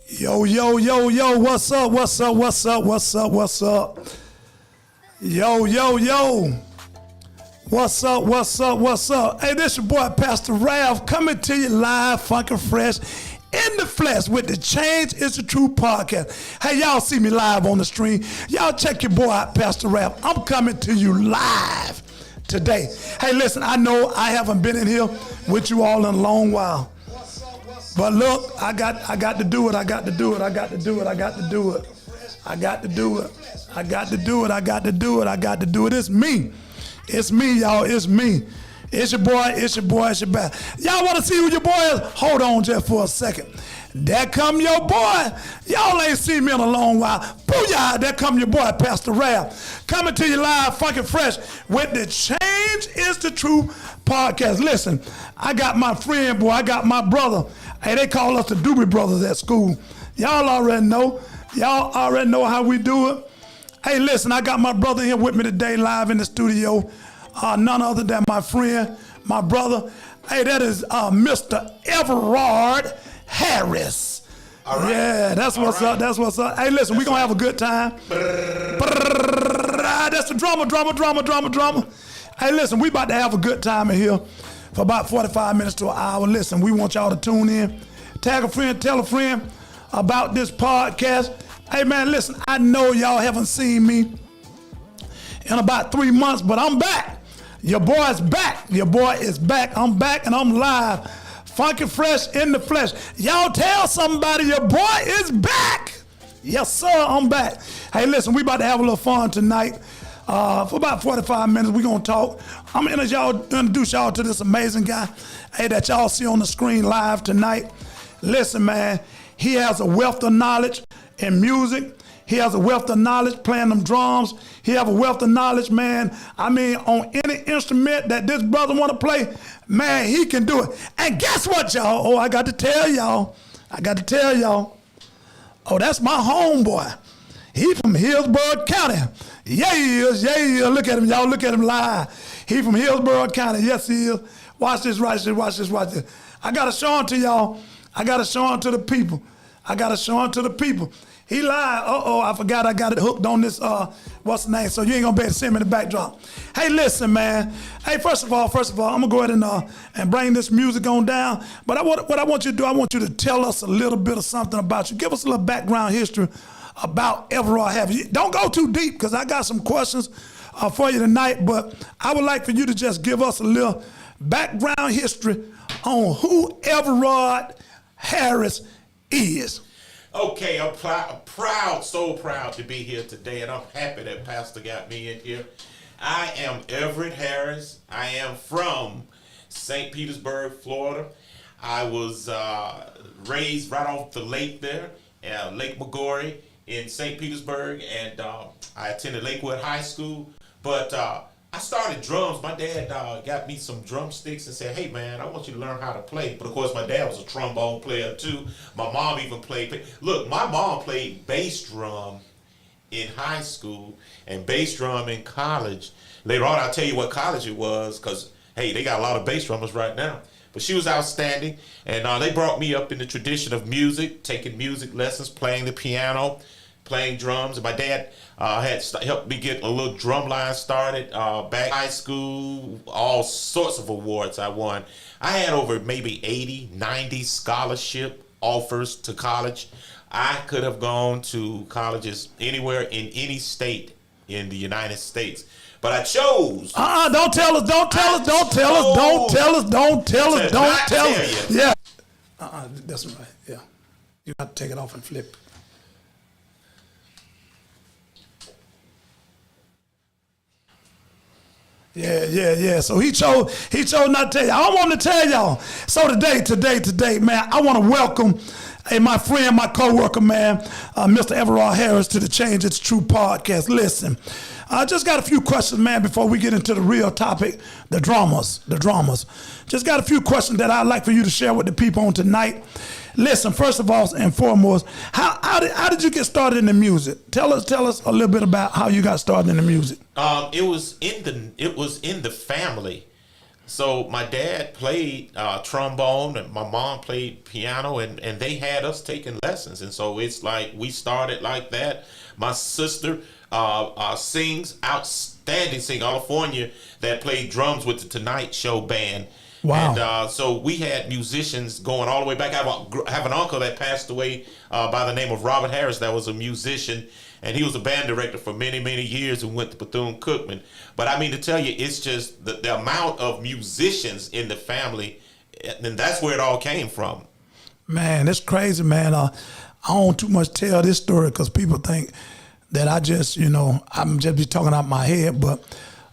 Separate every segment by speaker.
Speaker 1: Yo, yo, yo, yo, what's up, what's up, what's up, what's up, what's up? Yo, yo, yo. What's up, what's up, what's up? Hey, this your boy, Pastor Ralph, coming to you live, funky fresh, in the flesh with the Change is the True podcast. Hey, y'all see me live on the stream. Y'all check your boy out, Pastor Ralph. I'm coming to you live today. Hey, listen, I know I haven't been in here with you all in a long while. But look, I got to do it. I got to do it. I got to do it. I got to do it. I got to do it. I got to do it. I got to do it. I got to do it. It's me. It's me, y'all. It's me. It's your boy. It's your boy. It's your boy. Y'all want to see who your boy is? Hold on just for a second. There come your boy. Y'all ain't seen me in a long while. Booyah, there come your boy, Pastor Ralph. Coming to you live, funky fresh, with the Change is the True podcast. Listen, I got my friend, boy. I got my brother. Hey, they call us the Doobie Brothers at school. Y'all already know. Y'all already know how we do it. Hey, listen, I got my brother here with me today live in the studio. None other than my friend, my brother. Hey, that is Mr. Everard Harris.
Speaker 2: All right.
Speaker 1: Yeah, that's what's up. That's what's up. Hey, listen, we're going to have a good time. That's the drama. Hey, listen, we about to have a good time in here for about 45 minutes to an hour. Listen, we want y'all to tune in. Tag a friend, tell a friend about this podcast. Hey, man, listen, I know y'all haven't seen me in about 3 months, but I'm back. Your boy's back. Your boy is back. I'm back and I'm live. Funky fresh in the flesh. Y'all tell somebody your boy is back. Yes, sir, I'm back. Hey, listen, we about to have a little fun tonight. For about 45 minutes, we're going to talk. I'm going to introduce y'all to this amazing guy, hey, that y'all see on the screen live tonight. Listen, man, he has a wealth of knowledge in music. He has a wealth of knowledge playing them drums. He has a wealth of knowledge, man. I mean, on any instrument that this brother want to play, man, he can do it. And guess what, y'all? Oh, I got to tell y'all. Oh, that's my homeboy. He from Hillsborough County. Yeah, he is. Look at him, y'all. Look at him live. He from Hillsborough County. Yes, he is. Watch this. I got to show him to y'all. I got to show him to the people. He live. I forgot I got it hooked on this, what's the name? So you ain't gonna be able to see him in the backdrop. Hey, listen, man. Hey, first of all, I'm gonna go ahead and bring this music on down. But what I want you to do, I want you to tell us a little bit of something about you. Give us a little background history about Everard Harris. Don't go too deep, because I got some questions for you tonight, but I would like for you to just give us a little background history on who Everard Harris is.
Speaker 2: Okay, I'm so proud to be here today, and I'm happy that Pastor got me in here. I am Everett Harris. I am from St. Petersburg, Florida. I was raised right off the lake there, Lake Magori in St. Petersburg, and I attended Lakewood High School, but I started drums. My dad got me some drumsticks and said, hey, man, I want you to learn how to play. But, of course, my dad was a trombone player, too. My mom even played. Look, my mom played bass drum in high school and bass drum in college. Later on, I'll tell you what college it was because, hey, they got a lot of bass drummers right now. But she was outstanding, and they brought me up in the tradition of music, taking music lessons, playing the piano, playing drums. And my dad had helped me get a little drum line started back in high school. All sorts of awards I won. I had over maybe 80, 90 scholarship offers to college. I could have gone to colleges anywhere in any state in the United States. But I chose.
Speaker 1: Don't tell us. Yeah. That's right. Yeah. You got to take it off and flip. Yeah. So he chose not to tell y'all. I want to tell y'all. So today, man, I want to welcome my friend, my co-worker, man, Mr. Everard Harris to the Change It's True podcast. Listen, I just got a few questions, man, before we get into the real topic, the dramas. Just got a few questions that I'd like for you to share with the people on tonight. Listen, first of all and foremost, how did you get started in the music? Tell us a little bit about how you got started in the music.
Speaker 2: It was in the family. So my dad played trombone and my mom played piano, and they had us taking lessons. And so it's like we started like that. My sister sings outstanding, sing California, that played drums with the Tonight Show band.
Speaker 1: Wow.
Speaker 2: And so we had musicians going all the way back. I have an uncle that passed away by the name of Robert Harris that was a musician, and he was a band director for many, many years and went to Bethune-Cookman. But I mean, to tell you, it's just the amount of musicians in the family, and that's where it all came from.
Speaker 1: Man, it's crazy, man. I don't too much tell this story because people think that I just, I'm just be talking out my head. But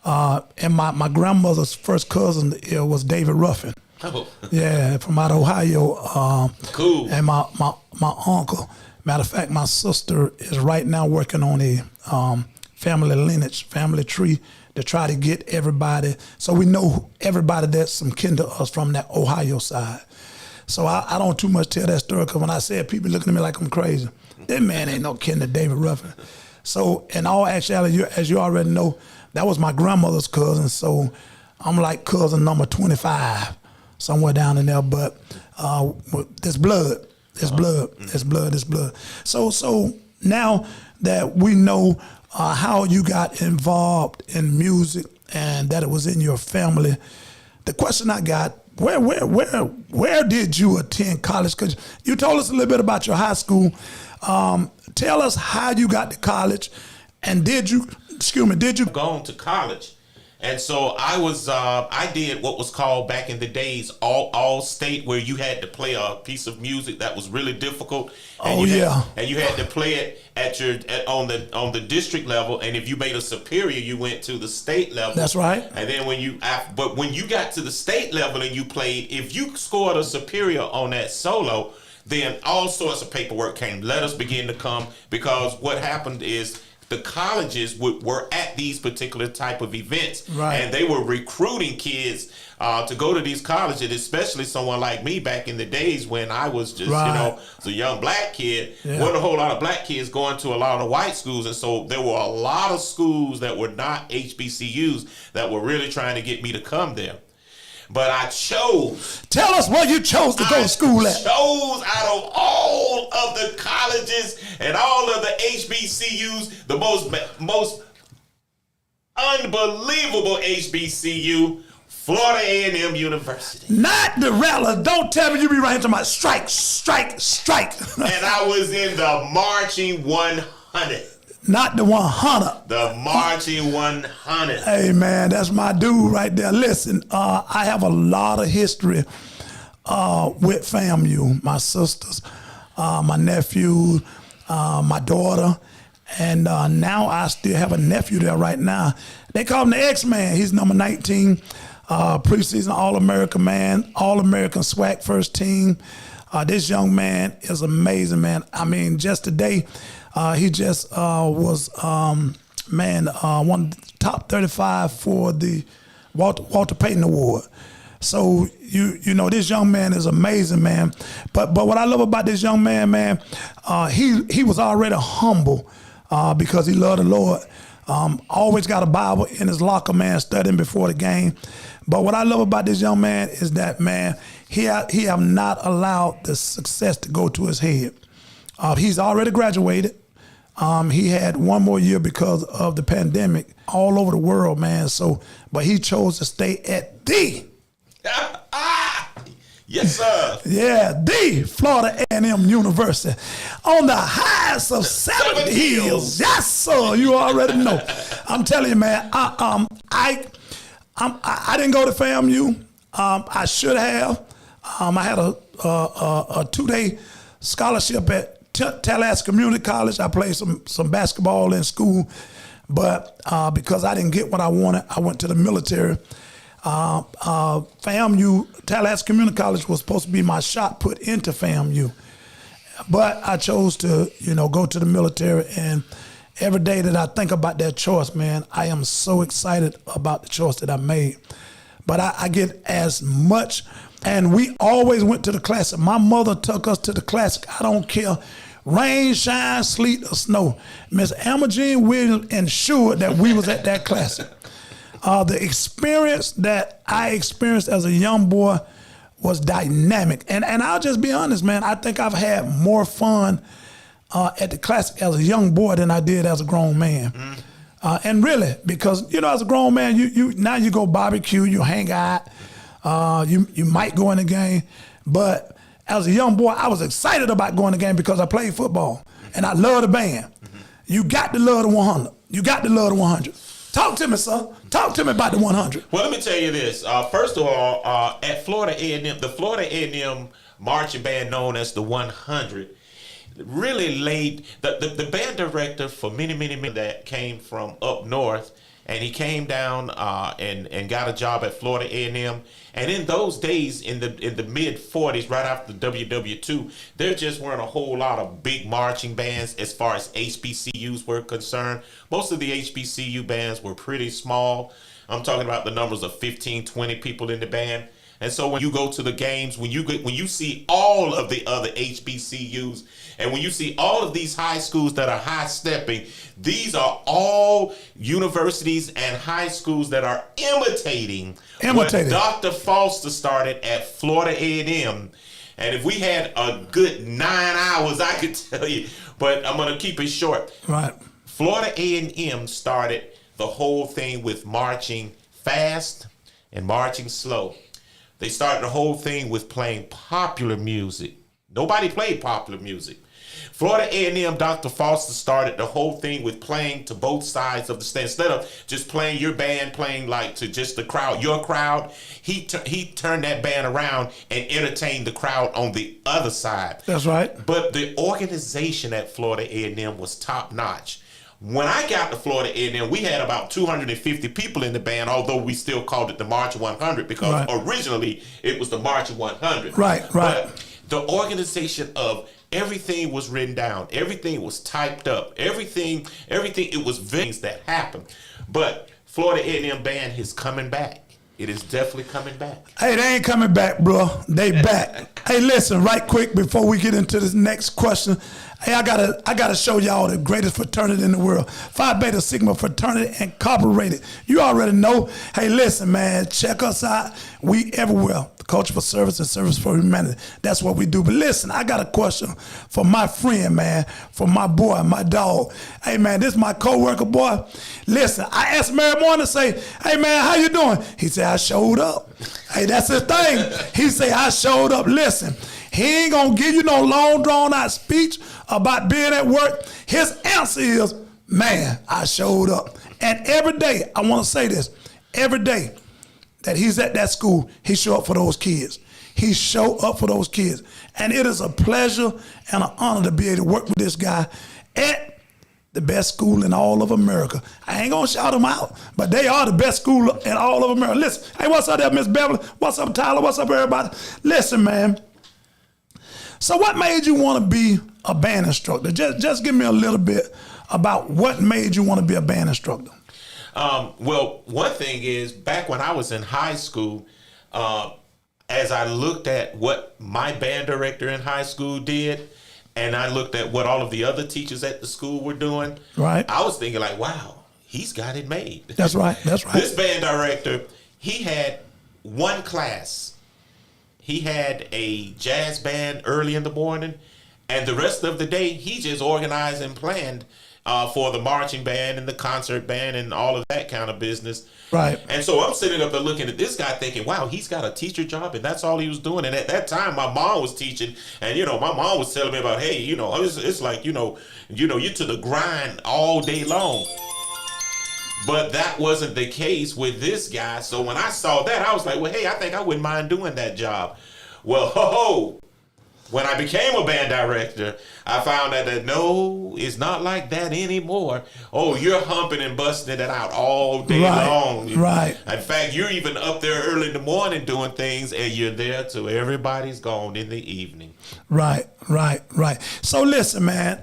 Speaker 1: and my grandmother's first cousin was David Ruffin.
Speaker 2: Oh.
Speaker 1: Yeah, from out of Ohio.
Speaker 2: Cool.
Speaker 1: And my uncle. Matter of fact, my sister is right now working on a family lineage, family tree to try to get everybody. So we know everybody that's some kin to us from that Ohio side. So I don't too much tell that story because when I say it, people looking at me like I'm crazy. That man ain't no kin to David Ruffin. So in all actuality, as you already know, that was my grandmother's cousin. So I'm like cousin number 25, somewhere down in there. But there's blood. It's blood. It's blood. It's blood. So now that we know how you got involved in music and that it was in your family, the question I got: where did you attend college? Because you told us a little bit about your high school. Tell us how you got to college, and did you
Speaker 2: gone to college? And so I did what was called back in the days all state, where you had to play a piece of music that was really difficult. And you had to play it on the district level. And if you made a superior, you went to the state level.
Speaker 1: That's right.
Speaker 2: And then when you got to the state level and you played, if you scored a superior on that solo, then all sorts of paperwork came. Letters began to come, because what happened is the colleges were at these particular type of events,
Speaker 1: right,
Speaker 2: and they were recruiting kids to go to these colleges, especially someone like me back in the days when I was just, as a young black kid.
Speaker 1: Yeah.
Speaker 2: Wasn't a whole lot of black kids going to a lot of white schools, and so there were a lot of schools that were not HBCUs that were really trying to get me to come there. But I chose.
Speaker 1: Tell us where you chose to go to school at.
Speaker 2: I chose out of all of the colleges and all of the HBCUs, the most unbelievable HBCU, Florida A&M University.
Speaker 1: Not the Rally. Don't tell me you be right here talking about strike, strike, strike.
Speaker 2: And I was in the marching 100.
Speaker 1: Not the 100.
Speaker 2: The marching 100.
Speaker 1: Hey, man, that's my dude right there. Listen, I have a lot of history with FAMU, my sisters, my nephew, my daughter, and now I still have a nephew there right now. They call him the X-Man. He's number 19, preseason All-American man, All-American SWAC first team. This young man is amazing, man. I mean, just today, he just was, one of the top 35 for the Walter Payton Award. So, you know, this young man is amazing, man. But what I love about this young man, he was already humble because he loved the Lord. Always got a Bible in his locker, man, studying before the game. But what I love about this young man is that, man, he have not allowed the success to go to his head. He's already graduated. He had one more year because of the pandemic all over the world, man. So, but he chose to stay at the
Speaker 2: yes, sir.
Speaker 1: Yeah, the Florida A&M University on the highest of 7 hills. Yes, sir. You already know. I'm telling you, man. I didn't go to FAMU. I should have. I had a 2-day scholarship at Tallahassee Community College. I played some basketball in school, but because I didn't get what I wanted, I went to the military. FAMU, Tallahassee Community College, was supposed to be my shot put into FAMU, but I chose to, go to the military. And every day that I think about that choice, man, I am so excited about the choice that I made. But I get as much, and we always went to the Classic. My mother took us to the Classic. I don't care, rain, shine, sleet, or snow. Miss Emma Jean Williams ensured that we was at that Classic. The experience that I experienced as a young boy was dynamic. And I'll just be honest, man, I think I've had more fun at the Classic as a young boy than I did as a grown man. And really, because, as a grown man, you now you go barbecue, you hang out, you might go in the game. But as a young boy, I was excited about going to the game because I played football and I love the band. You got to love the 100. You got to love the 100. Talk to me, sir. Talk to me about the 100.
Speaker 2: Well, let me tell you this. First of all, at Florida A&M, the Florida A&M marching band known as the 100 really laid, the band director for many that came from up north, and he came down and got a job at Florida A&M. And in those days, in the mid 40s, right after the WW2, there just weren't a whole lot of big marching bands as far as HBCUs were concerned. Most of the HBCU bands were pretty small. I'm talking about the numbers of 15, 20 people in the band. And so when you go to the games, when you see all of the other HBCUs, and when you see all of these high schools that are high stepping, these are all universities and high schools that are imitating what Dr. Foster started at Florida A&M. And if we had a good 9 hours, I could tell you, but I'm going to keep it short.
Speaker 1: Right.
Speaker 2: Florida A&M started the whole thing with marching fast and marching slow. They started the whole thing with playing popular music. Nobody played popular music. Florida A&M, Dr. Foster started the whole thing with playing to both sides of the stage. Instead of just playing your band, playing like to just the crowd, your crowd, he turned that band around and entertained the crowd on the other side.
Speaker 1: That's right.
Speaker 2: But the organization at Florida A&M was top notch. When I got to Florida A&M, we had about 250 people in the band, although we still called it the March 100 because originally it was the March 100.
Speaker 1: Right.
Speaker 2: But the organization of everything was written down, everything was typed up, everything, it was things that happened. But Florida A&M band is coming back. It is definitely coming back.
Speaker 1: Hey, they ain't coming back, bro. They back. Hey, listen, right quick before we get into this next question. Hey, I gotta show y'all the greatest fraternity in the world. Phi Beta Sigma Fraternity Incorporated. You already know. Hey, listen, man, check us out. We everywhere. The culture for service and service for humanity. That's what we do. But listen, I got a question for my friend, man, for my boy, my dog. Hey, man, this is my co-worker, boy. Listen, I asked him every morning, say, hey, man, how you doing? He said, I showed up. Hey, that's his thing. He say, I showed up. Listen, he ain't gonna give you no long drawn out speech about being at work. His answer is, man, I showed up. And every day, I wanna say this, every day that he's at that school, he show up for those kids. He show up for those kids. And it is a pleasure and an honor to be able to work with this guy at the best school in all of America. I ain't gonna shout them out, but they are the best school in all of America. Listen, hey, what's up there, Miss Beverly? What's up, Tyler? What's up, everybody? Listen, man. So what made you want to be a band instructor? Just give me a little bit about what made you want to be a band instructor.
Speaker 2: Well, one thing is, back when I was in high school, as I looked at what my band director in high school did, and I looked at what all of the other teachers at the school were doing,
Speaker 1: right,
Speaker 2: I was thinking like, wow, he's got it made.
Speaker 1: That's right. That's right.
Speaker 2: This band director, he had one class. He had a jazz band early in the morning, and the rest of the day, he just organized and planned for the marching band and the concert band and all of that kind of business.
Speaker 1: Right.
Speaker 2: And so I'm sitting up there looking at this guy thinking, wow, he's got a teacher job, and that's all he was doing. And at that time, my mom was teaching, and, my mom was telling me about, hey, it's like, you're to the grind all day long. But that wasn't the case with this guy. So when I saw that, I was like, well, hey, I think I wouldn't mind doing that job. Well, when I became a band director, I found out that no, it's not like that anymore. Oh, you're humping and busting it out all day long.
Speaker 1: Right.
Speaker 2: In fact, you're even up there early in the morning doing things, and you're there till everybody's gone in the evening.
Speaker 1: Right. So listen, man,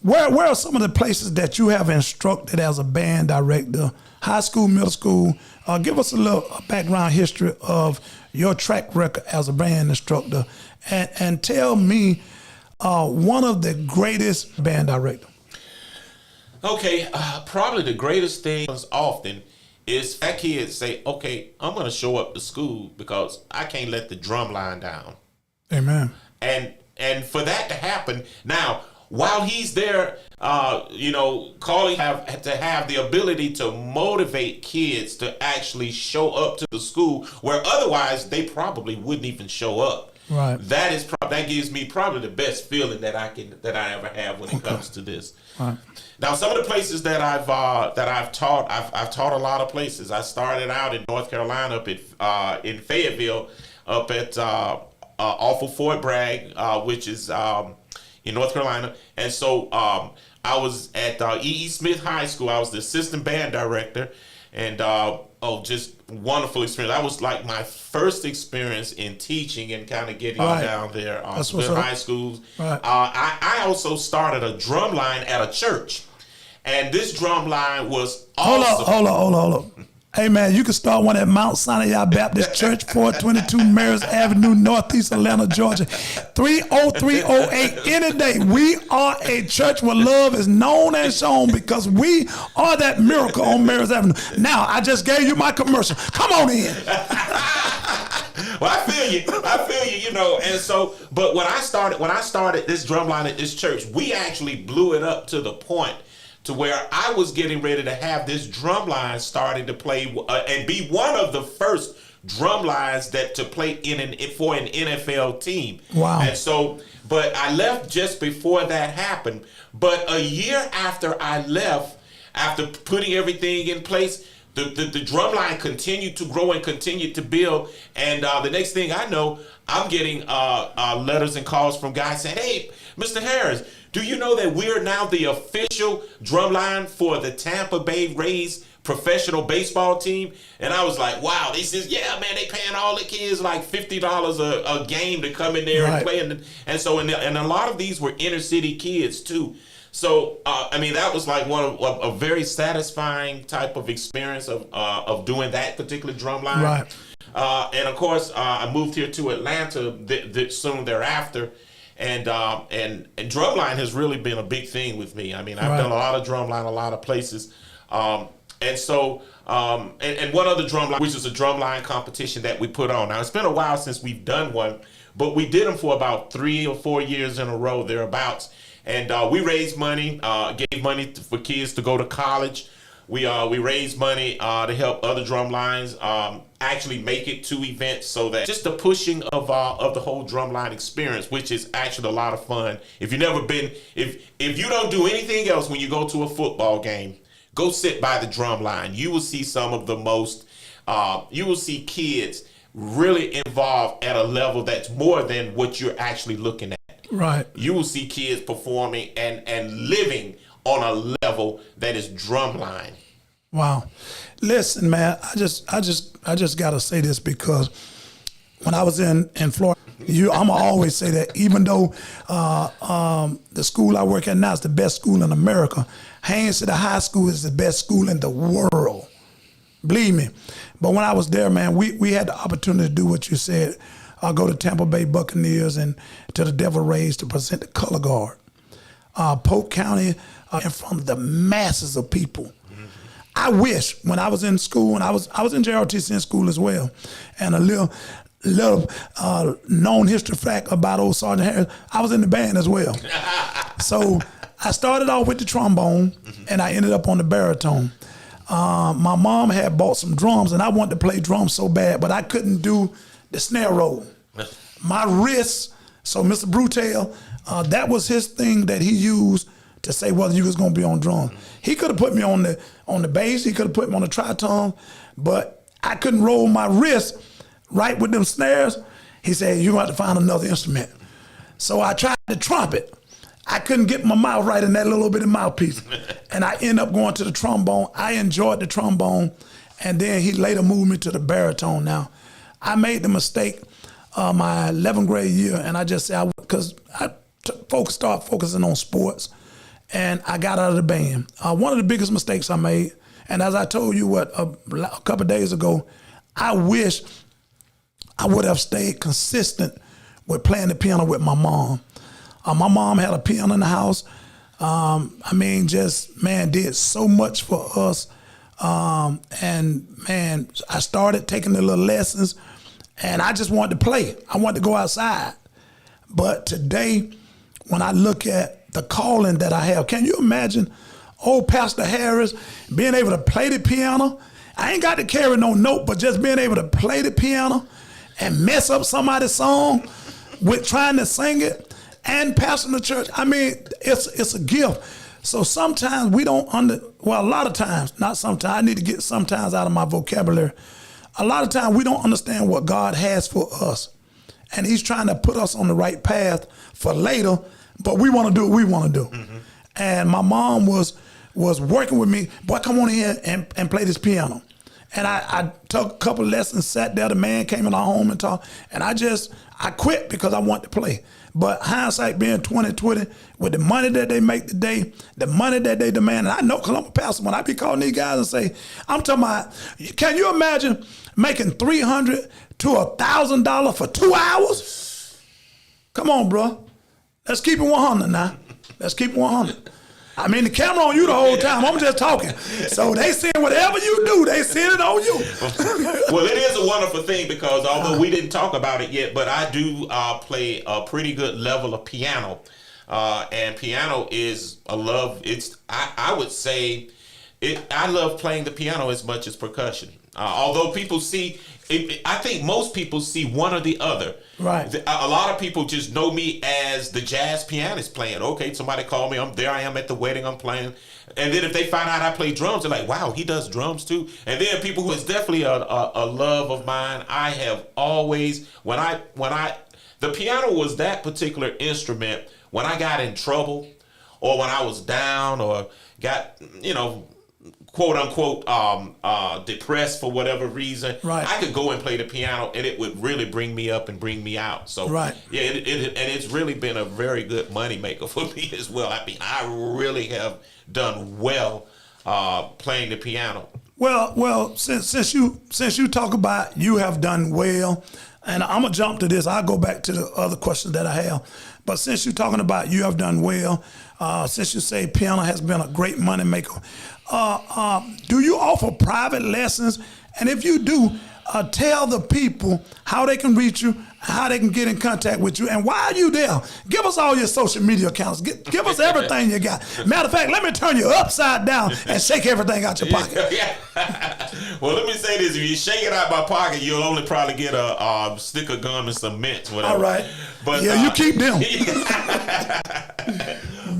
Speaker 1: where are some of the places that you have instructed as a band director, high school, middle school? Give us a little background history of your track record as a band instructor, and tell me one of the greatest band director.
Speaker 2: Okay, probably the greatest thing often is that kids say, okay, I'm going to show up to school because I can't let the drum line down.
Speaker 1: Amen.
Speaker 2: And for that to happen, now, while he's there, calling have to have the ability to motivate kids to actually show up to the school where otherwise they probably wouldn't even show up.
Speaker 1: Right.
Speaker 2: That gives me probably the best feeling that I ever have when it comes to this.
Speaker 1: Right.
Speaker 2: Now, some of the places that I've taught, I've taught a lot of places. I started out in North Carolina, up at in Fayetteville, up at off of Fort Bragg, which is in North Carolina, and so I was at E.E. Smith High School. I was the assistant band director, and just wonderful experience. That was like my first experience in teaching and kind of getting down there. Smith High Schools. Right. I also started a drum line at a church, and this drum line was awesome.
Speaker 1: Hold up. Hey, man, you can start one at Mount Sinai Baptist Church, 422 Maris Avenue, Northeast Atlanta, Georgia, 30308. Any day, we are a church where love is known and shown because we are that miracle on Maris Avenue. Now, I just gave you my commercial. Come on in.
Speaker 2: Well, I feel you, and so, but when I started this drum line at this church, we actually blew it up to the point to where I was getting ready to have this drum line starting to play and be one of the first drum lines to play for an NFL team.
Speaker 1: Wow.
Speaker 2: And so, but I left just before that happened. But a year after I left, after putting everything in place, the drum line continued to grow and continued to build. And the next thing I know, I'm getting letters and calls from guys saying, "Hey, Mr. Harris, do you know that we're now the official drum line for the Tampa Bay Rays professional baseball team?" And I was like, wow. They says, yeah, man, they paying all the kids like $50 a game to come in there and play. And so, and a lot of these were inner city kids too. So, that was like one of a very satisfying type of experience of doing that particular drum line.
Speaker 1: Right.
Speaker 2: And of course, I moved here to Atlanta soon thereafter. And drumline has really been a big thing with me. I've done a lot of drumline, a lot of places. And one other drumline, which is a drumline competition that we put on. Now, it's been a while since we've done one, but we did them for about 3 or 4 years in a row, thereabouts. And we raised money, gave money for kids to go to college. We raised money to help other drum lines actually make it to events, so that just the pushing of the whole drumline experience, which is actually a lot of fun. If you've never been, if you don't do anything else when you go to a football game, go sit by the drum line. You will see some of the most. You will see kids really involved at a level that's more than what you're actually looking at.
Speaker 1: Right.
Speaker 2: You will see kids performing and living on a level that is drumline.
Speaker 1: Wow. Listen, man, I just gotta say this, because when I was in Florida, I'ma always say that, even though the school I work at now is the best school in America, Haynes City High School is the best school in the world. Believe me. But when I was there, man, we had the opportunity to do what you said. I'll go to Tampa Bay Buccaneers and to the Devil Rays to present the color guard. Polk County, in front of the masses of people. I wish when I was in school, and I was in JRTC in school as well, and a little known history fact about old Sergeant Harris, I was in the band as well. So I started off with the trombone, and I ended up on the baritone. My mom had bought some drums, and I wanted to play drums so bad, but I couldn't do the snare roll. My wrists, so Mr. Brutel, that was his thing that he used to say whether you was gonna be on drums. He could have put me on the bass, he could have put me on the tritone, but I couldn't roll my wrist right with them snares. He said, you're gonna have to find another instrument. So I tried the trumpet. I couldn't get my mouth right in that little bit of mouthpiece. And I ended up going to the trombone. I enjoyed the trombone, and then he later moved me to the baritone. Now, I made the mistake my 11th grade year, and I just said, because I started focusing on sports, and I got out of the band. One of the biggest mistakes I made, and as I told you a couple of days ago, I wish I would have stayed consistent with playing the piano with my mom. My mom had a piano in the house. Did so much for us And man, I started taking the little lessons, and I just wanted to play. I wanted to go outside. But today, when I look at the calling that I have, can you imagine old Pastor Harris being able to play the piano? I ain't got to carry no note, but just being able to play the piano and mess up somebody's song with trying to sing it and pastoring the church. I mean, it's a gift. So sometimes we don't well, a lot of times, not sometimes, I need to get sometimes out of my vocabulary. A lot of times we don't understand what God has for us. And he's trying to put us on the right path for later, but we want to do what we want to do. Mm-hmm. And my mom was working with me, boy, come on here and play this piano. And I took a couple of lessons, sat there, the man came in our home and talked, and I quit because I wanted to play. But hindsight being 2020, with the money that they make today, the money that they demand, and I know because I'm a pastor, when I be calling these guys and say, I'm talking about, can you imagine making $300 to $1,000 for 2 hours? Come on, bro. Let's keep it 100 now. Let's keep it 100. I mean, the camera on you the whole time. I'm just talking. So they seeing whatever you do, they seeing it on you.
Speaker 2: Well, it is a wonderful thing because although we didn't talk about it yet, but I do play a pretty good level of piano. And piano is a love. I would say, I love playing the piano as much as percussion. Although people see, I think most people see one or the other.
Speaker 1: Right.
Speaker 2: A lot of people just know me as the jazz pianist playing. Okay, somebody called me. I am at the wedding. I'm playing. And then if they find out I play drums, they're like, "Wow, he does drums too." And then people who is definitely a love of mine. I have always the piano was that particular instrument when I got in trouble, or when I was down, or got quote unquote depressed for whatever reason.
Speaker 1: Right.
Speaker 2: I could go and play the piano and it would really bring me up and bring me out. So
Speaker 1: right.
Speaker 2: Yeah, and it's really been a very good money maker for me as well. I mean, I really have done well playing the piano. Well,
Speaker 1: since you talk about you have done well, and I'm gonna jump to this. I'll go back to the other questions that I have. But since you're talking about you have done well, since you say piano has been a great money maker, do you offer private lessons? And if you do, tell the people how they can reach you, how they can get in contact with you, and why are you there? Give us all your social media accounts. Give us everything you got. Matter of fact, let me turn you upside down and shake everything out your pocket.
Speaker 2: Yeah. Well, let me say this. If you shake it out my pocket, you'll only probably get a stick of gum and some mints, whatever.
Speaker 1: All right.
Speaker 2: But,
Speaker 1: yeah, you keep them.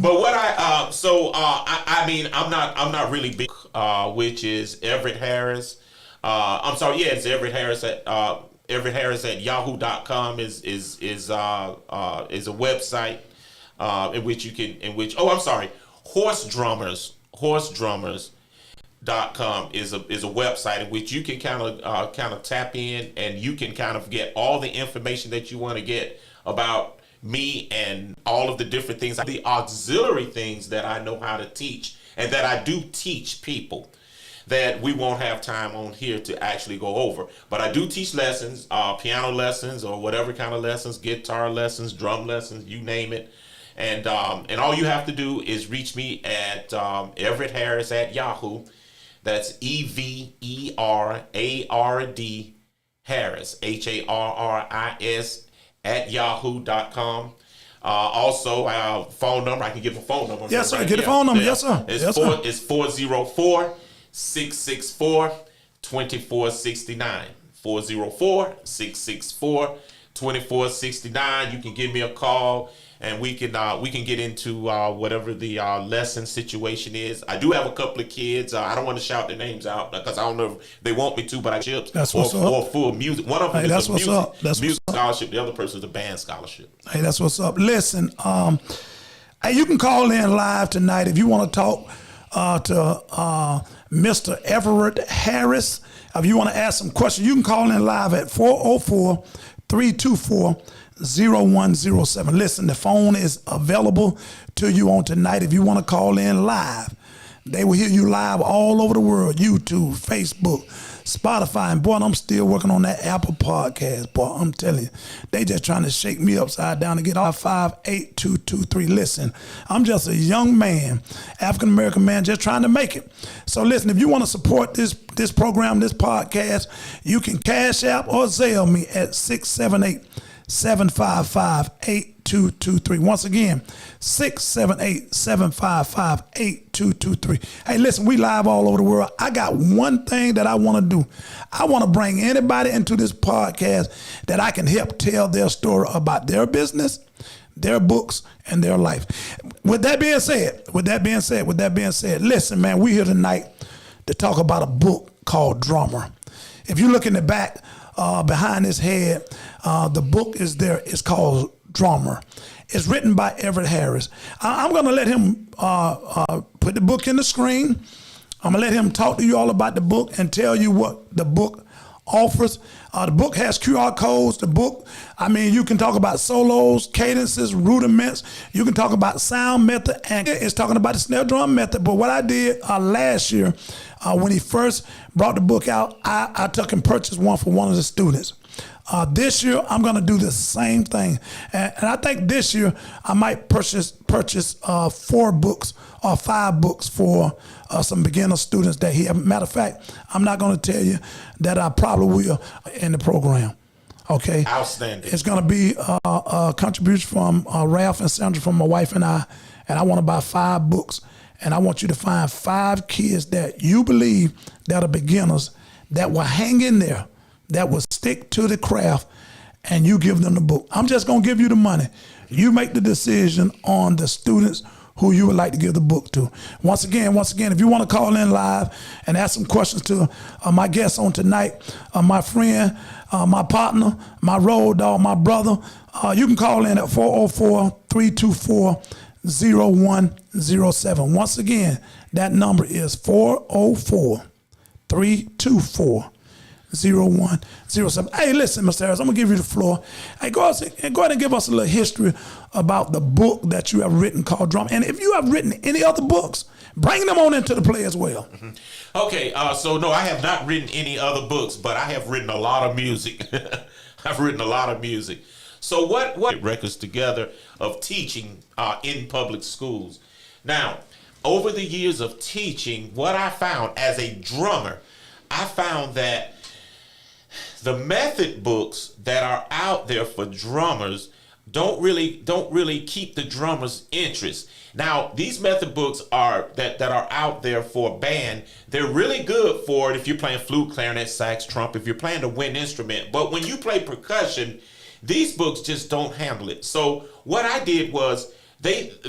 Speaker 2: But what I mean, I'm not really big, which is Everett Harris. It's Everett Harris at yahoo.com is a website in which horsedrummers.com is a website in which you can kind of tap in, and you can kind of get all the information that you want to get about me and all of the different things, the auxiliary things that I know how to teach and that I do teach people that we won't have time on here to actually go over. But I do teach lessons, piano lessons or whatever kind of lessons, guitar lessons, drum lessons, you name it. And all you have to do is reach me at Everett Harris at Yahoo. That's EVERARD Harris, HARRIS at yahoo.com. Also, our phone number, I can give a phone number.
Speaker 1: Yes, sir. Get a phone number. Yes, sir.
Speaker 2: It's 404-664-2469. 404-664-2469. You can give me a call, and we can get into whatever the lesson situation is. I do have a couple of kids. I don't want to shout their names out because I don't know if they want me to, but I chips or full music. One of them is a music scholarship. The other person is a band scholarship.
Speaker 1: Hey, that's what's up. Listen, hey, you can call in live tonight if you want to talk to Mr. Everett Harris. If you want to ask some questions, you can call in live at 404-324-0107. Listen, the phone is available to you on tonight if you want to call in live. They will hear you live all over the world, YouTube, Facebook, Spotify, and boy, I'm still working on that Apple podcast. Boy, I'm telling you, they just trying to shake me upside down to get off 58223. Listen, I'm just a young man, African American man, just trying to make it. So listen, if you want to support this program, this podcast, you can Cash App or Zelle me at 678-755-8223. Once again, 678-755-8223. Hey, listen, we live all over the world. I got one thing that I want to do. I want to bring anybody into this podcast that I can help tell their story about their business, their books, and their life. With that being said, listen, man, we here tonight to talk about a book called Drummer. If you look in the back, behind his head, the book is there. It's called Drummer. It's written by Everett Harris. I'm going to let him put the book in the screen. I'm going to let him talk to you all about the book and tell you what the book offers. The book has QR codes. The book, I mean, you can talk about solos, cadences, rudiments. You can talk about sound method, and it's talking about the snare drum method. But what I did last year, when he first brought the book out, I took and purchased one for one of the students. This year, I'm going to do the same thing. And I think this year, I might purchase 4 books or 5 books for some beginner students that he have. Matter of fact, I'm not going to tell you that I probably will in the program. Okay?
Speaker 2: Outstanding.
Speaker 1: It's going to be a contribution from Ralph and Sandra, from my wife and I want to buy 5 books. And I want you to find 5 kids that you believe that are beginners that will hang in there, that will stick to the craft, and you give them the book. I'm just going to give you the money. You make the decision on the students who you would like to give the book to. Once again, if you want to call in live and ask some questions to my guests on tonight, my friend, my partner, my road dog, my brother, you can call in at 404-324-0107. Once again, that number is 404-324-0107. Hey, listen, Mr. Harris, I'm going to give you the floor. Hey, go ahead and give us a little history about the book that you have written called Drum. And if you have written any other books, bring them on into the play as well.
Speaker 2: Mm-hmm. Okay, so no, I have not written any other books, but I have written a lot of music. I've written a lot of music. So what records together of teaching in public schools. Now, over the years of teaching, what I found as a drummer, I found that the method books that are out there for drummers don't really keep the drummer's interest. Now, these method books are that are out there for band. They're really good for it if you're playing flute, clarinet, sax, trumpet, if you're playing a wind instrument. But when you play percussion, these books just don't handle it. So what I did was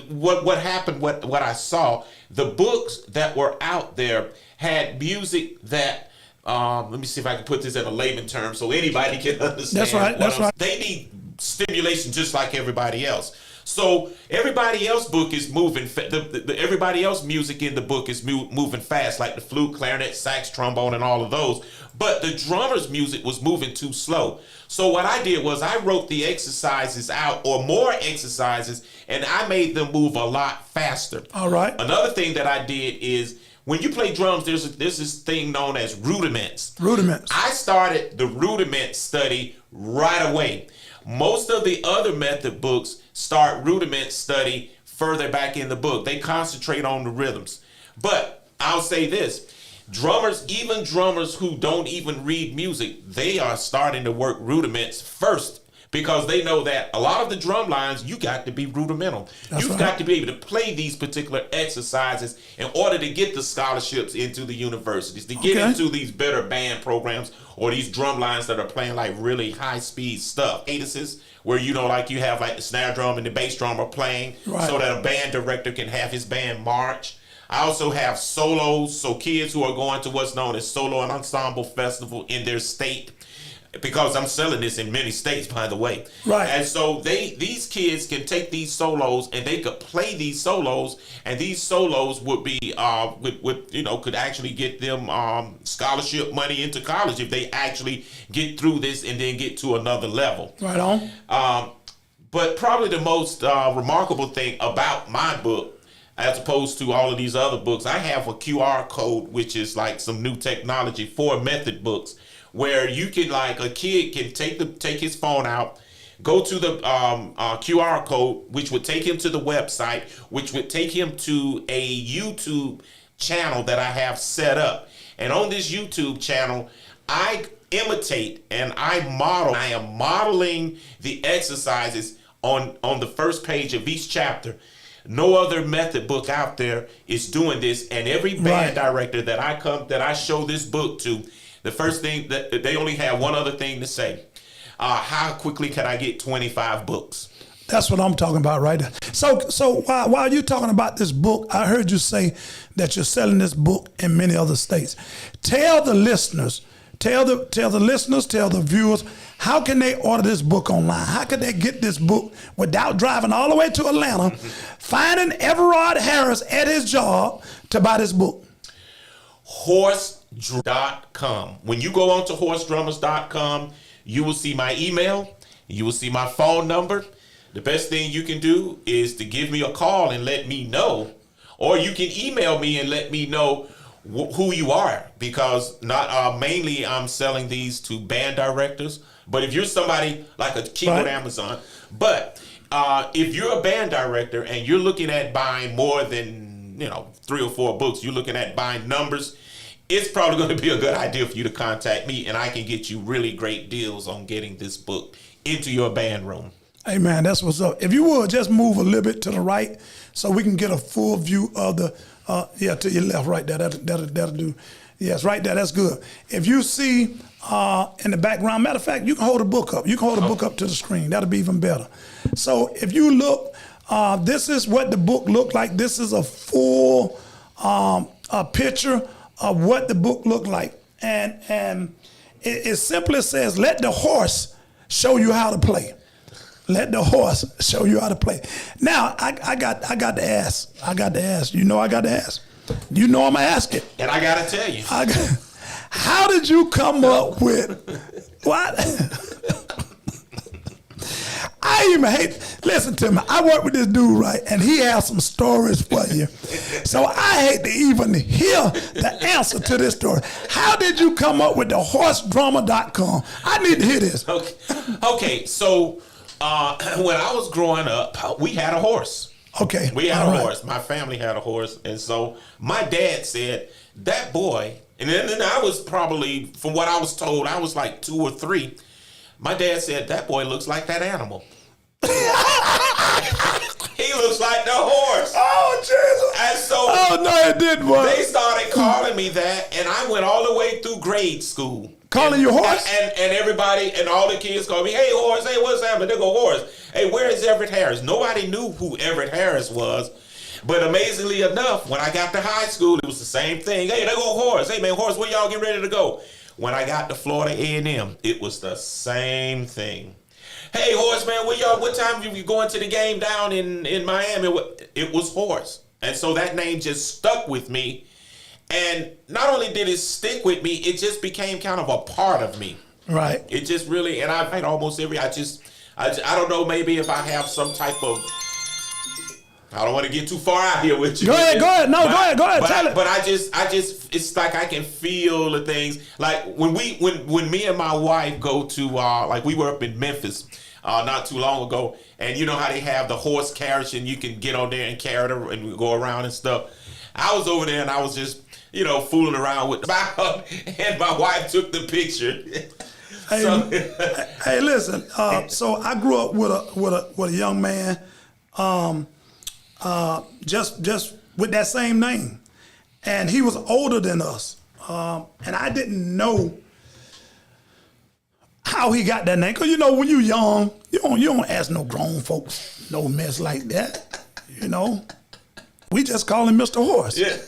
Speaker 2: what happened, what I saw, the books that were out there had music that let me see if I can put this in a layman term so anybody can understand.
Speaker 1: That's right.
Speaker 2: They need stimulation just like everybody else. So everybody else book is moving. Everybody else music in the book is moving fast, like the flute, clarinet, sax, trombone, and all of those. But the drummer's music was moving too slow. So what I did was I wrote the exercises out, or more exercises, and I made them move a lot faster.
Speaker 1: All right.
Speaker 2: Another thing that I did is, when you play drums, there's this thing known as rudiments.
Speaker 1: Rudiments.
Speaker 2: I started the rudiment study right away. Most of the other method books start rudiment study further back in the book. They concentrate on the rhythms. But I'll say this, even drummers who don't even read music, they are starting to work rudiments first, because they know that a lot of the drum lines, you got to be rudimental. You've got to be able to play these particular exercises in order to get the scholarships into the universities, to get into these better band programs, or these drum lines that are playing like really high speed stuff. Cadences, where you have like the snare drum and the bass drum are playing, so that a band director can have his band march. I also have solos, so kids who are going to what's known as Solo and Ensemble Festival in their state, because I'm selling this in many states, by the way.
Speaker 1: Right.
Speaker 2: And so these kids can take these solos and they could play these solos, and these solos would be could actually get them scholarship money into college if they actually get through this and then get to another level.
Speaker 1: Right on.
Speaker 2: But probably the most remarkable thing about my book, as opposed to all of these other books. I have a QR code, which is like some new technology for method books, where you can, like, a kid can take his phone out, go to the QR code, which would take him to the website, which would take him to a YouTube channel that I have set up. And on this YouTube channel, I imitate and I am modeling the exercises on the first page of each chapter. No other method book out there is doing this. And every band director that I show this book to, the first thing that they only have one other thing to say: how quickly can I get 25 books?
Speaker 1: That's what I'm talking about right there. So while you're talking about this book, I heard you say that you're selling this book in many other states. Tell the listeners, tell the viewers, how can they order this book online? How can they get this book without driving all the way to Atlanta, finding Everard Harris at his job to buy this book?
Speaker 2: horsedrummers.com. When you go on to horsedrummers.com, you will see my email, you will see my phone number. The best thing you can do is to give me a call and let me know, or you can email me and let me know who you are, because not mainly I'm selling these to band directors. But if you're somebody like a keyboard Amazon, but if you're a band director and you're looking at buying more than 3 or 4 books, you're looking at buying numbers, it's probably going to be a good idea for you to contact me, and I can get you really great deals on getting this book into your band room.
Speaker 1: Hey man, that's what's up. If you would just move a little bit to the right so we can get a full view of the, to your left right there. That'll do. Yes, right there. That's good. If you see in the background, matter of fact, you can hold the book up. You can hold the book up to the screen. That'll be even better. So if you look, this is what the book looked like. This is a full a picture of what the book looked like. And it simply says, let the horse show you how to play. Let the horse show you how to play. Now, I got to ask. I got to ask. You know I got to ask. You know I'm going to ask it.
Speaker 2: And I got to tell you.
Speaker 1: How did you come up with what? I even listen to me, I work with this dude, right? And he has some stories for you. So I hate to even hear the answer to this story. How did you come up with the horsedrummer.com? I need to hear this.
Speaker 2: Okay, so when I was growing up, we had a horse.
Speaker 1: Okay.
Speaker 2: We had a horse. My family had a horse. And so my dad said, that boy, and then I was probably, from what I was told, I was like 2 or 3. My dad said, that boy looks like that animal. He looks like the horse.
Speaker 1: Oh, Jesus.
Speaker 2: And so
Speaker 1: no, it didn't work.
Speaker 2: They started calling me that, and I went all the way through grade school.
Speaker 1: Calling you horse?
Speaker 2: And everybody, and all the kids called me, hey, horse, hey, what's happening? They go, horse. Hey, where is Everett Harris? Nobody knew who Everett Harris was. But amazingly enough, when I got to high school, it was the same thing. Hey, they go horse. Hey, man, horse, where y'all get ready to go? When I got to Florida A&M, it was the same thing. Hey, horse, man, what time are you going to the game down in Miami? It was horse. And so that name just stuck with me. And not only did it stick with me, it just became kind of a part of me.
Speaker 1: Right.
Speaker 2: It just really, and I've had almost every, I don't know, maybe if I have some type of, I don't want to get too far out here with you.
Speaker 1: Go ahead. No, go ahead. Tell it.
Speaker 2: But I just, it's like I can feel the things. Like when me and my wife go to, like we were up in Memphis not too long ago, and you know how they have the horse carriage and you can get on there and carry it and go around and stuff. I was over there and I was just, fooling around with the bow, and my wife took the picture.
Speaker 1: Hey, listen. So I grew up with a young man. Just with that same name, and he was older than us, and I didn't know how he got that name. Cause when you young, you don't ask no grown folks no mess like that. We just call him Mr. Horse. Yeah.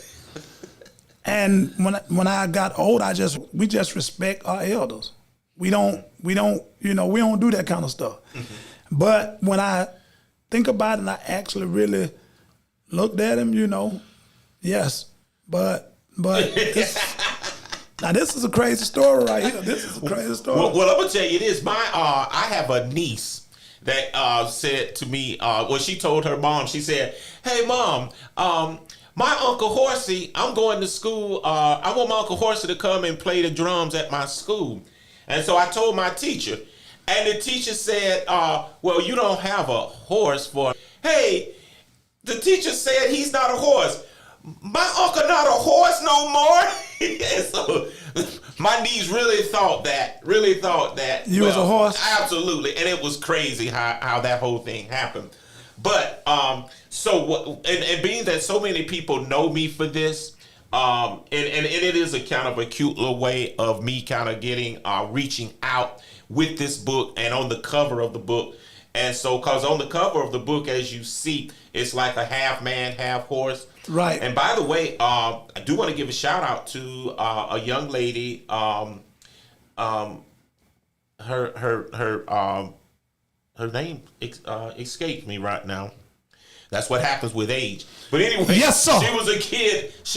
Speaker 1: And when I got old, we just respect our elders. We don't do that kind of stuff. Mm-hmm. But when I think about it and I actually really looked at him, yes. But now this is a crazy story right here. This is a crazy story.
Speaker 2: Well, I'm gonna tell you this. I have a niece that said to me, well, she told her mom, she said, "Hey, Mom, my Uncle Horsey, I'm going to school. I want my Uncle Horsey to come and play the drums at my school." And so I told my teacher, and the teacher said, "Well, you don't have a horse for." Hey, the teacher said he's not a horse. My uncle not a horse no more. And so my niece really thought that.
Speaker 1: You was a horse?
Speaker 2: Absolutely. And it was crazy how that whole thing happened. But and being that so many people know me for this, and it is a kind of a cute little way of me kind of getting reaching out with this book and on the cover of the book. And so, because on the cover of the book, as you see, it's like a half man, half horse.
Speaker 1: Right.
Speaker 2: And by the way, I do want to give a shout out to a young lady. Her name escapes me right now. That's what happens with age. But anyway,
Speaker 1: yes, sir.
Speaker 2: She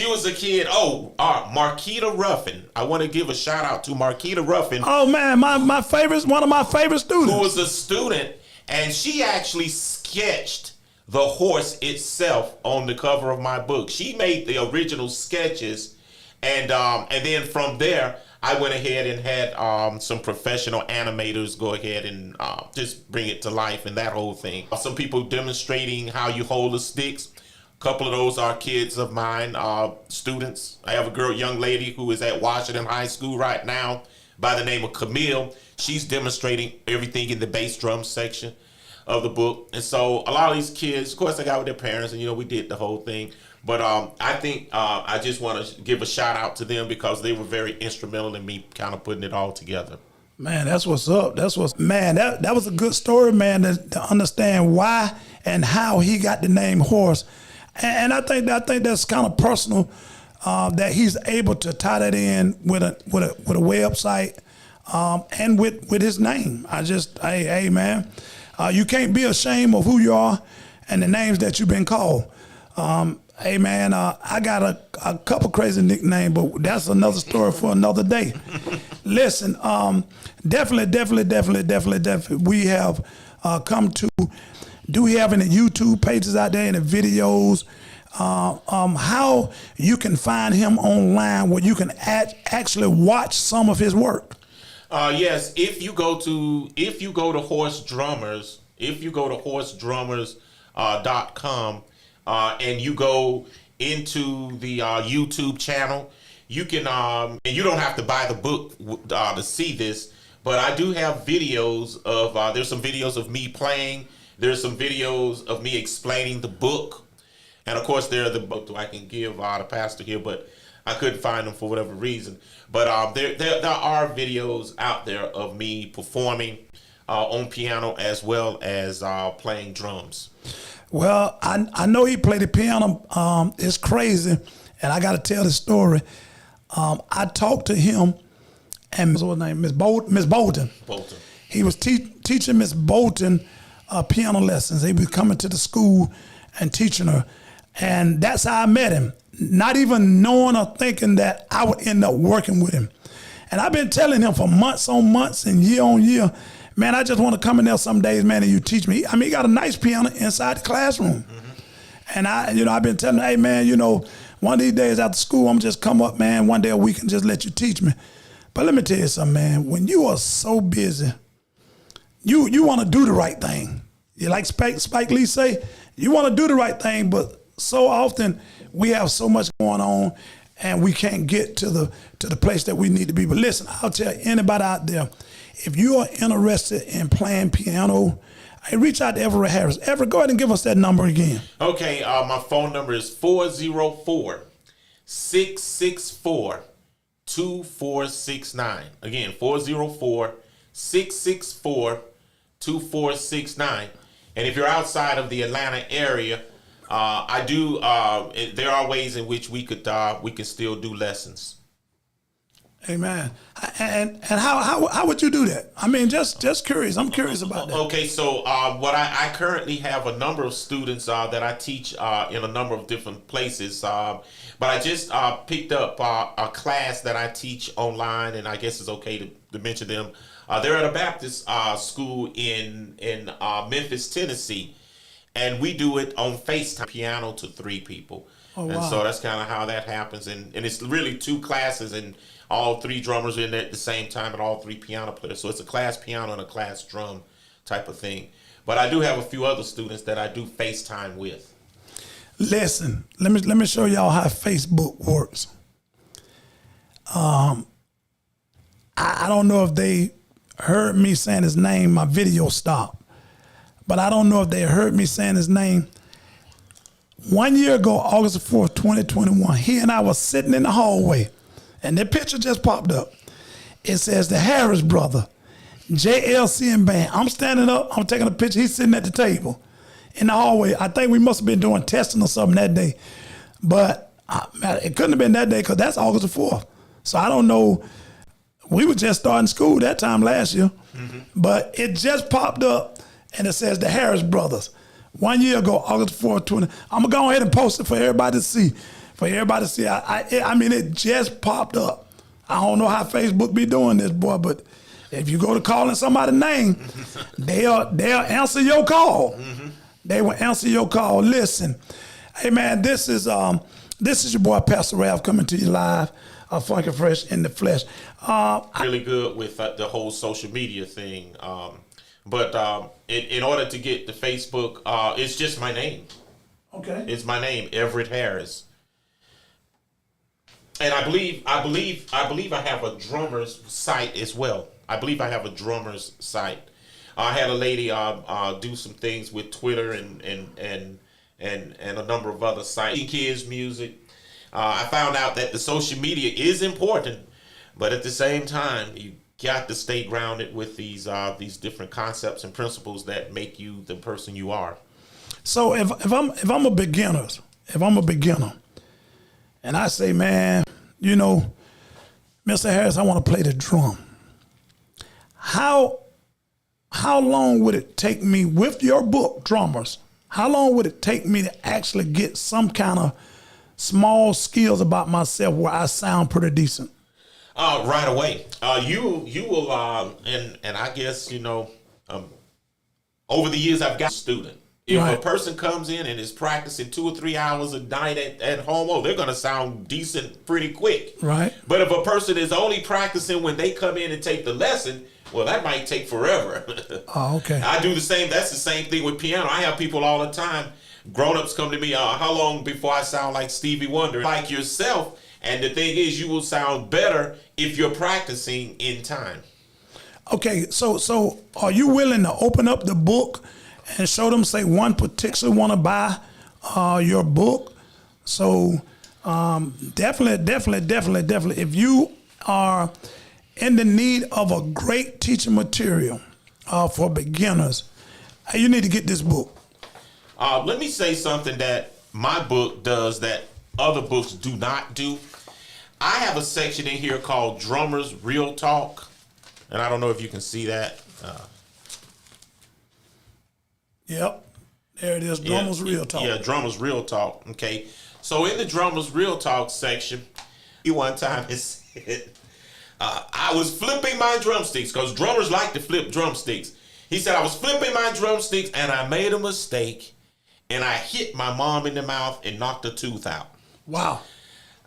Speaker 2: was a kid. Oh, Marquita Ruffin. I want to give a shout out to Marquita Ruffin.
Speaker 1: Oh man, my favorite, one of my favorite students.
Speaker 2: Who was a student, and she actually sketched the horse itself on the cover of my book. She made the original sketches, and then from there, I went ahead and had some professional animators go ahead and just bring it to life and that whole thing. Some people demonstrating how you hold the sticks. A couple of those are kids of mine, students. I have a young lady who is at Washington High School right now by the name of Camille. She's demonstrating everything in the bass drum section of the book. And so a lot of these kids, of course, I got with their parents, and we did the whole thing. But I think I just want to give a shout out to them because they were very instrumental in me kind of putting it all together.
Speaker 1: Man, that's what's up. Man, that was a good story, man, to understand why and how he got the name Horse. And I think that's kind of personal that he's able to tie that in with a website and with his name. Hey man, you can't be ashamed of who you are and the names that you've been called. Hey man, I got a couple crazy nicknames, but that's another story for another day. Listen, definitely, we have come to. Do we have any YouTube pages out there, any videos? How you can find him online where you can actually watch some of his work?
Speaker 2: Yes, if you go to Horse Drummers, horsedrummers.com. And you go into the YouTube channel, you can, and you don't have to buy the book to see this, but I do have videos of, there's some videos of me playing, there's some videos of me explaining the book, and of course there are the book I can give the pastor here, but I couldn't find them for whatever reason. But there are videos out there of me performing on piano as well as playing drums.
Speaker 1: Well, I know he played the piano. It's crazy, and I got to tell the story. I talked to him, and what's her name? Miss Bolton. He was teaching Miss Bolton piano lessons. He was coming to the school and teaching her, and that's how I met him. Not even knowing or thinking that I would end up working with him. And I've been telling him for months on months and year on year, man, I just want to come in there some days, man, and you teach me. I mean, he got a nice piano inside the classroom. Mm-hmm. And I've been telling him, hey, man, one of these days after school, I'm just come up, man, one day a week and just let you teach me. But let me tell you something, man. When you are so busy, you want to do the right thing. You like Spike Lee say, you want to do the right thing, but so often we have so much going on and we can't get to the place that we need to be. But listen, I'll tell anybody out there, if you are interested in playing piano, reach out to Everett Harris. Everett, go ahead and give us that number again.
Speaker 2: Okay, my phone number is 404-664-2469. Again, 404-664-2469. And if you're outside of the Atlanta area, there are ways in which we can still do lessons.
Speaker 1: Amen. And how would you do that? I mean, just curious. I'm curious about that.
Speaker 2: Okay, so what I currently have a number of students that I teach in a number of different places. But I just picked up a class that I teach online, and I guess it's okay to mention them. They're at a Baptist school in Memphis, Tennessee, and we do it on FaceTime, piano to 3 people.
Speaker 1: Oh,
Speaker 2: and
Speaker 1: wow.
Speaker 2: so that's kind of how that happens. And it's really 2 classes, and all 3 drummers are in there at the same time, and all 3 piano players. So it's a class piano and a class drum type of thing. But I do have a few other students that I do FaceTime with.
Speaker 1: Listen, let me show y'all how Facebook works. I don't know if they heard me saying his name, my video stopped. But I don't know if they heard me saying his name. 1 year ago, August 4th, 2021, he and I was sitting in the hallway, and the picture just popped up. It says the Harris brother, JLC and band. I'm standing up, I'm taking a picture, he's sitting at the table in the hallway. I think we must have been doing testing or something that day. But it couldn't have been that day because that's August the 4th. So I don't know. We were just starting school that time last year. Mm-hmm. But it just popped up, and it says the Harris brothers. 1 year ago, August 4th, 20. I'm going to go ahead and post it for everybody to see. I mean, it just popped up. I don't know how Facebook be doing this, boy, but if you go to calling somebody's name, they'll answer your call. Mm-hmm. They will answer your call. Listen, hey man, this is your boy Pastor Ralph coming to you live, Funky Fresh in the flesh.
Speaker 2: Really good with the whole social media thing, but in order to get the Facebook, it's just my name.
Speaker 1: Okay,
Speaker 2: it's my name, Everett Harris. And I believe I have a drummer's site as well. I believe I have a drummer's site. I had a lady do some things with Twitter and a number of other sites. Kids music. I found out that the social media is important, but at the same time, you got to stay grounded with these different concepts and principles that make you the person you are.
Speaker 1: So if I'm a beginner, and I say, man, you know, Mr. Harris, I want to play the drum. How long would it take me with your book, Drummers? How long would it take me to actually get some kind of small skills about myself where I sound pretty decent?
Speaker 2: Right away. You will, and I guess, you know, over the years I've got a student. If
Speaker 1: right.
Speaker 2: a person comes in and is practicing 2 or 3 hours a night at home, they're going to sound decent pretty quick.
Speaker 1: Right.
Speaker 2: But if a person is only practicing when they come in and take the lesson, well, that might take forever.
Speaker 1: Oh, okay.
Speaker 2: I do the same. That's the same thing with piano. I have people all the time. Grown-ups come to me, how long before I sound like Stevie Wonder? Like yourself. And the thing is, you will sound better if you're practicing in time.
Speaker 1: Okay, so are you willing to open up the book and show them, say, one particular want to buy your book? So definitely, if you are in the need of a great teaching material for beginners, you need to get this book.
Speaker 2: Let me say something that my book does that other books do not do. I have a section in here called Drummers Real Talk, and I don't know if you can see that.
Speaker 1: Yep, there it is, Drummers Real Talk.
Speaker 2: Yeah, Drummers Real Talk. Okay, so in the Drummers Real Talk section, one time it said, I was flipping my drumsticks, because drummers like to flip drumsticks. He said, I was flipping my drumsticks and I made a mistake and I hit my mom in the mouth and knocked her tooth out.
Speaker 1: Wow.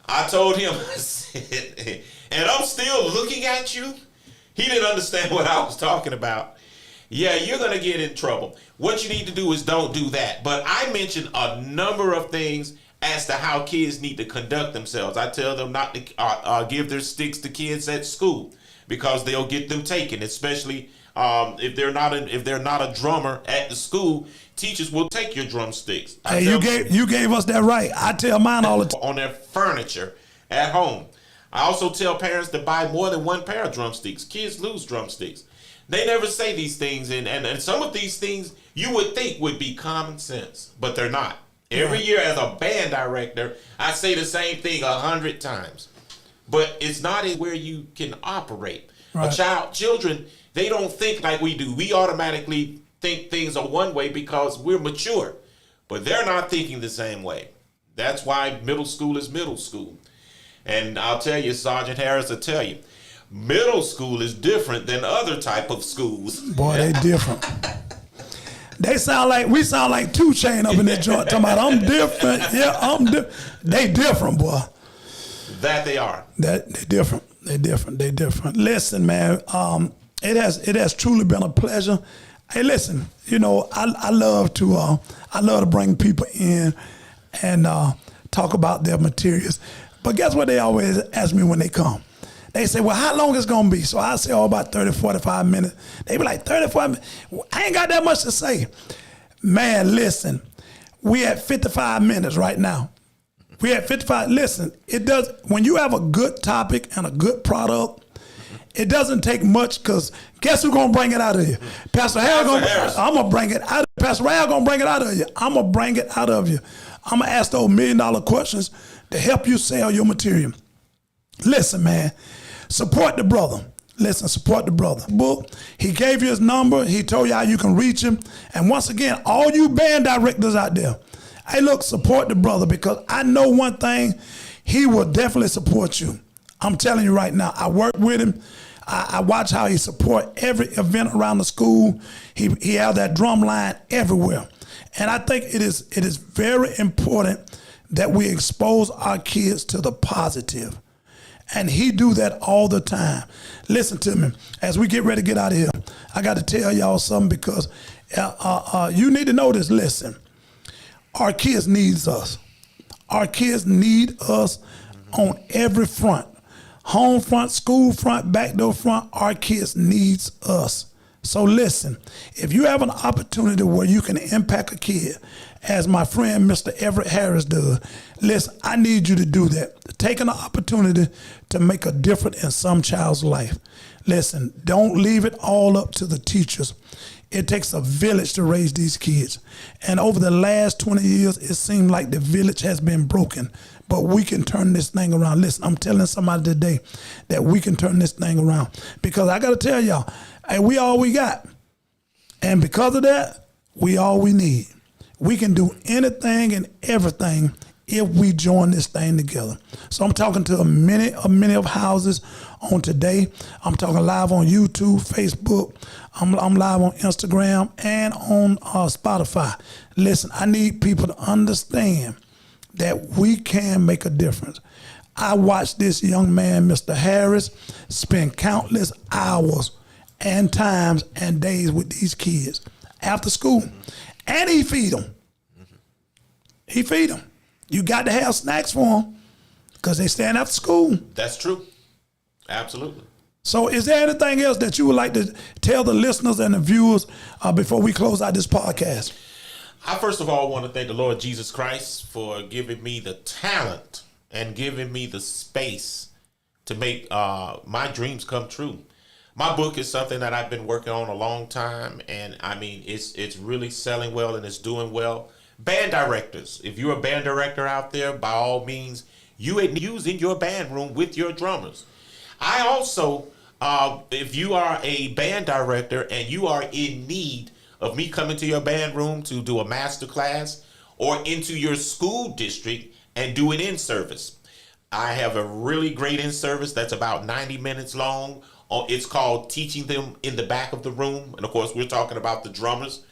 Speaker 2: I told him, I said, and I'm still looking at you. He didn't understand what I was talking about. Yeah, you're going to get in trouble. What you need to do is don't do that. But I mentioned a number of things as to how kids need to conduct themselves. I tell them not to give their sticks to kids at school because they'll get them taken, especially if they're not a drummer at the school. Teachers will take your drumsticks.
Speaker 1: Hey, you gave us that right. I tell mine all the time.
Speaker 2: On their furniture at home. I also tell parents to buy more than one pair of drumsticks. Kids lose drumsticks. They never say these things, and some of these things you would think would be common sense, but they're not. Every year as a band director, I say the same thing 100 times. But it's not where you can operate.
Speaker 1: Right.
Speaker 2: Children, they don't think like we do. We automatically think things are one way because we're mature. But they're not thinking the same way. That's why middle school is middle school. And I'll tell you, Sergeant Harris will tell you, Middle school is different than other type of schools.
Speaker 1: Boy, they different. We sound like 2 Chainz up in that joint talking about I'm different. Yeah, I'm different. They different, boy.
Speaker 2: That they are.
Speaker 1: They different. They different. Listen, man, it has truly been a pleasure. Hey, listen, I love to bring people in and talk about their materials. But guess what they always ask me when they come? They say, well, how long it's going to be? So I say, about 30, 45 minutes. They be like, 35 minutes? I ain't got that much to say. Man, listen, we at 55 minutes right now. We at 55. Listen, when you have a good topic and a good product, it doesn't take much, because guess who's going to bring it out of you? Pastor Harris. I'm going to bring it out of you. Pastor Ralph going to bring it out of you. I'm going to bring it out of you. I'm going to ask those $1 million questions to help you sell your material. Listen, man, support the brother. Listen, support the brother. Book, he gave you his number. He told you how you can reach him. And once again, all you band directors out there, hey, look, support the brother, because I know one thing, he will definitely support you. I'm telling you right now, I work with him. I watch how he support every event around the school. He has that drum line everywhere. And I think it is very important that we expose our kids to the positive. And he do that all the time. Listen to me. As we get ready to get out of here, I got to tell y'all something, because you need to know this. Listen, our kids needs us. Our kids need us on every front. Home front, school front, back door front, our kids needs us. So listen, if you have an opportunity where you can impact a kid, as my friend Mr. Everett Harris does, listen, I need you to do that. Take an opportunity to make a difference in some child's life. Listen, don't leave it all up to the teachers. It takes a village to raise these kids. And over the last 20 years, it seems like the village has been broken. But we can turn this thing around. Listen, I'm telling somebody today that we can turn this thing around. Because I got to tell y'all, hey, we all we got. And because of that, we all we need. We can do anything and everything if we join this thing together. So I'm talking to many of houses on today. I'm talking live on YouTube, Facebook. I'm live on Instagram and on Spotify. Listen, I need people to understand that we can make a difference. I watched this young man, Mr. Harris, spend countless hours and times and days with these kids after school. And he feed them. He feed them. You got to have snacks for them, because they stand after school.
Speaker 2: That's true. Absolutely.
Speaker 1: So is there anything else that you would like to tell the listeners and the viewers before we close out this podcast?
Speaker 2: I first of all want to thank the Lord Jesus Christ for giving me the talent and giving me the space to make my dreams come true. My book is something that I've been working on a long time, and I mean, it's really selling well and it's doing well. Band directors, if you're a band director out there, by all means, you use in your band room with your drummers. I also, if you are a band director and you are in need of me coming to your band room to do a master class, or into your school district and do an in-service, I have a really great in-service that's about 90 minutes long. It's called Teaching Them in the Back of the Room. And of course, we're talking about the drummers.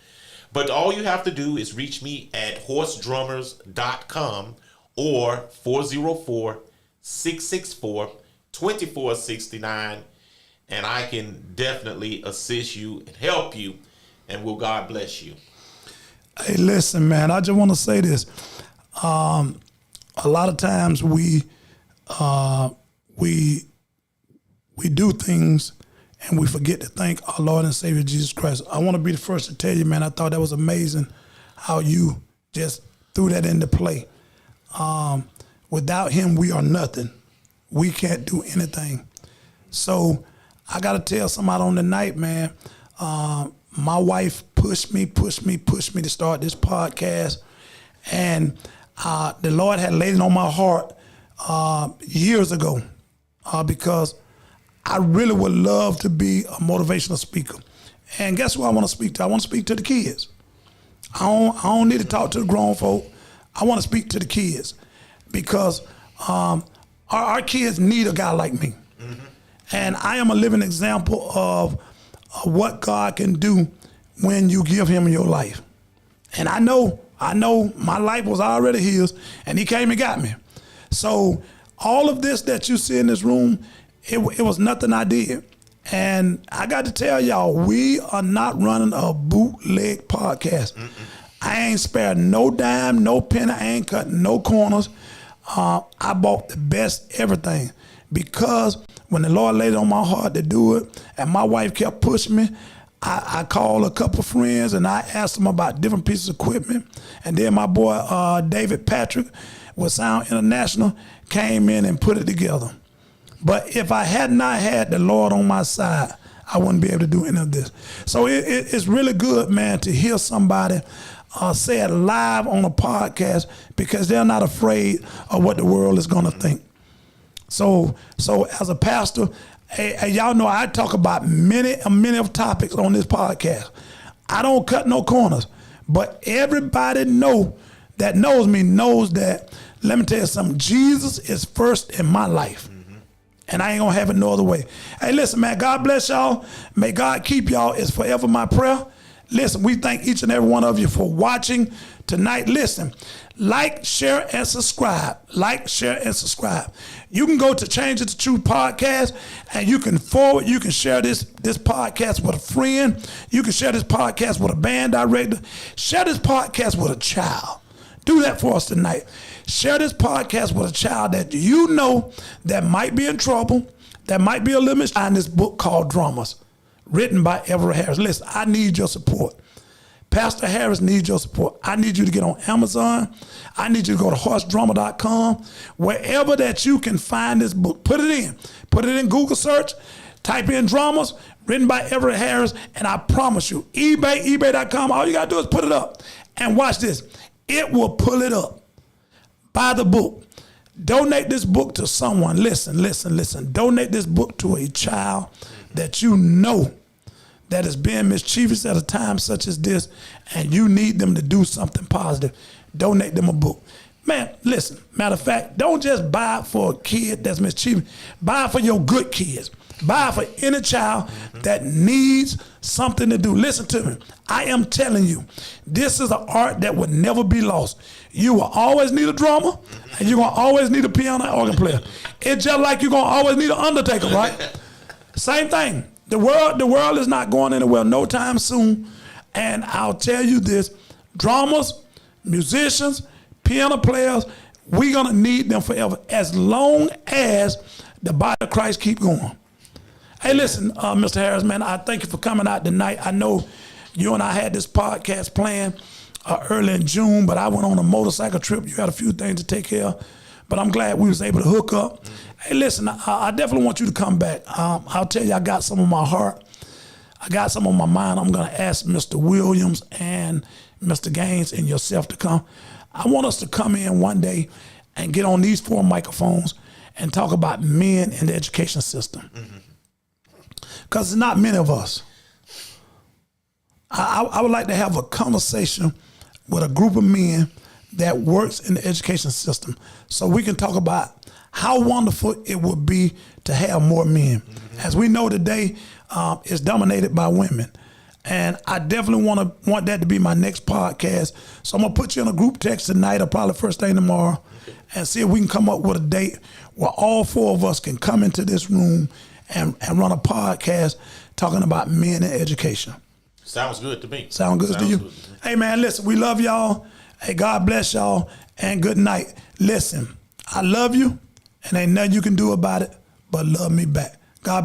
Speaker 2: But all you have to do is reach me at horsedrummers.com or 404-664-2469. And I can definitely assist you and help you. And will God bless you.
Speaker 1: Hey, listen, man, I just want to say this. A lot of times we do things and we forget to thank our Lord and Savior Jesus Christ. I want to be the first to tell you, man, I thought that was amazing how you just threw that into play. Without him, we are nothing. We can't do anything. So I got to tell somebody on the night, man, my wife pushed me to start this podcast. And the Lord had laid it on my heart years ago because I really would love to be a motivational speaker. And guess who I want to speak to? I want to speak to the kids. I don't need to talk to the grown folk. I want to speak to the kids because our kids need a guy like me. Mm-hmm. And I am a living example of what God can do when you give him your life. And I know my life was already his, and he came and got me. So all of this that you see in this room, it was nothing I did. And I got to tell y'all, we are not running a bootleg podcast. I ain't spared no dime, no penny. I ain't cutting no corners. I bought the best everything, because when the Lord laid it on my heart to do it, and my wife kept pushing me, I called a couple friends and I asked them about different pieces of equipment. And then my boy David Patrick with Sound International came in and put it together. But if I had not had the Lord on my side, I wouldn't be able to do any of this. So it's really good, man, to hear somebody say it live on a podcast, because they're not afraid of what the world is going to think. So as a pastor, hey, y'all know I talk about many of topics on this podcast. I don't cut no corners, but everybody that knows me knows that, let me tell you something, Jesus is first in my life. And I ain't gonna have it no other way. Hey, listen, man, God bless y'all. May God keep y'all. It's forever my prayer. Listen, we thank each and every one of you for watching tonight. Listen, like, share, and subscribe. Like, share, and subscribe. You can go to Change It to Truth podcast, and you can share this podcast with a friend. You can share this podcast with a band director. Share this podcast with a child. Do that for us tonight. Share this podcast with a child that you know that might be in trouble, that might be a little bit in this book called Dramas, written by Everett Harris. Listen, I need your support. Pastor Harris needs your support. I need you to get on Amazon. I need you to go to horsedrama.com. Wherever that you can find this book, put it in. Put it in Google search. Type in Dramas, written by Everett Harris, and I promise you, ebay.com, all you got to do is put it up. And watch this. It will pull it up. Buy the book. Donate this book to someone. Listen. Donate this book to a child that you know that is being mischievous at a time such as this, and you need them to do something positive. Donate them a book. Man, listen, matter of fact, don't just buy it for a kid that's mischievous. Buy it for your good kids. Buy it for any child that needs something to do. Listen to me. I am telling you, this is an art that will never be lost. You will always need a drummer, and you're going to always need a piano and organ player. It's just like you're going to always need an undertaker, right? Same thing. The world is not going anywhere no time soon. And I'll tell you this, drummers, musicians, piano players, we're going to need them forever, as long as the body of Christ keep going. Hey, listen, Mr. Harris, man, I thank you for coming out tonight. I know you and I had this podcast planned early in June, but I went on a motorcycle trip. You had a few things to take care of, but I'm glad we was able to hook up. Hey, listen, I definitely want you to come back. I'll tell you, I got some on my heart. I got some on my mind. I'm going to ask Mr. Williams and Mr. Gaines and yourself to come. I want us to come in one day and get on these 4 microphones and talk about men in the education system. Because it's not many of us. I would like to have a conversation with a group of men that works in the education system, so we can talk about how wonderful it would be to have more men. As we know today, it's dominated by women. And I definitely want that to be my next podcast. So I'm going to put you in a group text tonight, or probably first thing tomorrow, and see if we can come up with a date where all 4 of us can come into this room and run a podcast talking about men in education.
Speaker 2: Sounds good to me.
Speaker 1: Sound good to you? Hey, man, listen, we love y'all. Hey, God bless y'all, and good night. Listen, I love you, and ain't nothing you can do about it but love me back.